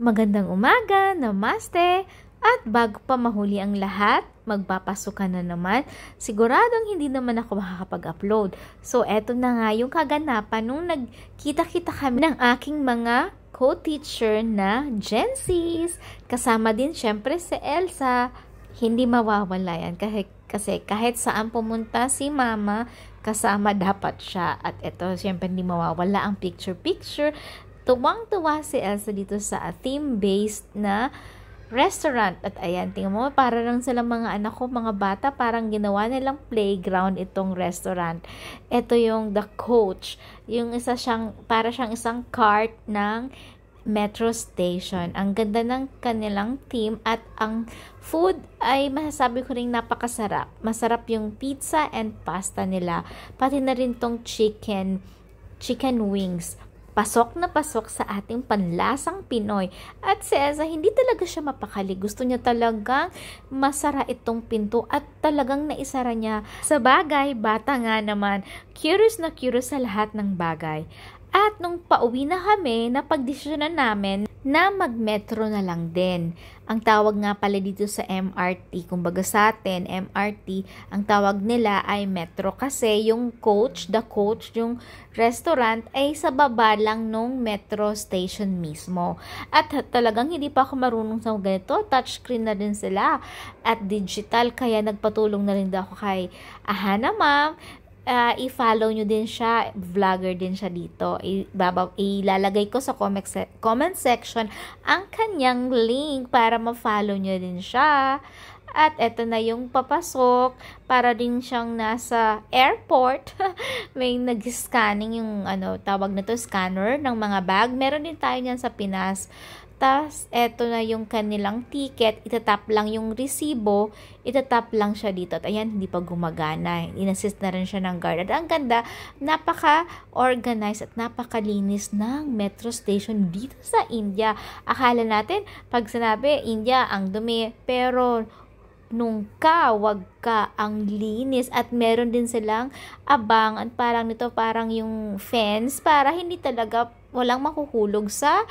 Magandang umaga, namaste, at bago pa mahuli ang lahat, magpapasukan na naman. Siguradong hindi naman ako makakapag-upload. So, eto na nga yung kaganapan nung nagkita-kita kami ng aking mga co-teacher na Gen Zs. Kasama din syempre si Elsa. Hindi mawawala yan kasi kahit saan pumunta si Mama, kasama dapat siya. At eto, syempre hindi mawawala ang picture-picture. Tuwang-tuwa si Elsa dito sa theme-based na restaurant. At ayan, tingnan mo, para lang silang mga anak ko, mga bata, parang ginawa nilang playground itong restaurant. Ito yung The Coach. Yung para siyang isang cart ng metro station. Ang ganda ng kanilang theme at ang food ay masasabi ko rin napakasarap. Masarap yung pizza and pasta nila. Pati na rin tong chicken wings. Pasok na pasok sa ating panlasang Pinoy. At si Elsa, hindi talaga siya mapakali. Gusto niya talagang masara itong pinto at talagang naisara niya. Sa bagay, bata nga naman, curious na curious sa lahat ng bagay. At nung pauwi na kami, napagdesisyonan namin na mag-metro na lang din. Ang tawag nga pala dito sa MRT, kumbaga sa atin, MRT, ang tawag nila ay metro kasi yung coach, The Coach, yung restaurant ay sa baba lang nung metro station mismo. At talagang hindi pa ako marunong sa ganito, touchscreen na din sila at digital, kaya nagpatulong na rin ako kay Ahana Ma'am. I-follow nyo din siya, vlogger din siya dito. Ilalagay ko sa comment section ang kanyang link para ma-follow nyo din siya. At eto na yung papasok, para din siyang nasa airport. May nag-scanning yung tawag na to, scanner ng mga bag. Meron din tayo niyan sa Pinas. Tapos, eto na yung kanilang ticket, itatap lang yung resibo, itatap lang siya dito. At ayan, hindi pa gumagana. Inassist na rin siya ng guard. At ang ganda, napaka-organized at napakalinis ng metro station dito sa India. Akala natin, pag sinabi, India, ang dumi. Pero, wag ka, ang linis. At meron din silang abangan, parang yung fence, para hindi talaga walang makuhulog sa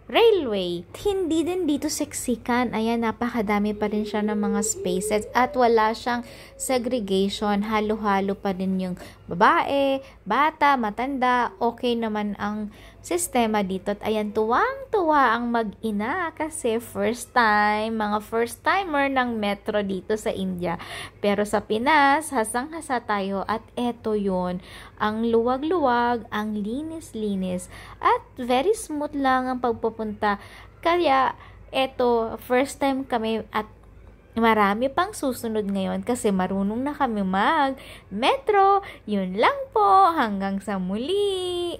railway. Hindi din dito seksikan. Ayan, napakadami pa rin siya ng mga spaces at wala siyang segregation. Halo-halo pa din yung babae, bata, matanda. Okay naman ang sistema dito. At ayan, tuwang-tuwa ang mag-ina kasi mga first timer ng metro dito sa India. Pero sa Pinas, hasang-hasa tayo at eto yun. Ang luwag-luwag, ang linis-linis at very smooth lang ang pagpupunta. Kaya eto, first time kami at marami pang susunod ngayon kasi marunong na kami mag-metro. Yun lang po. Hanggang sa muli.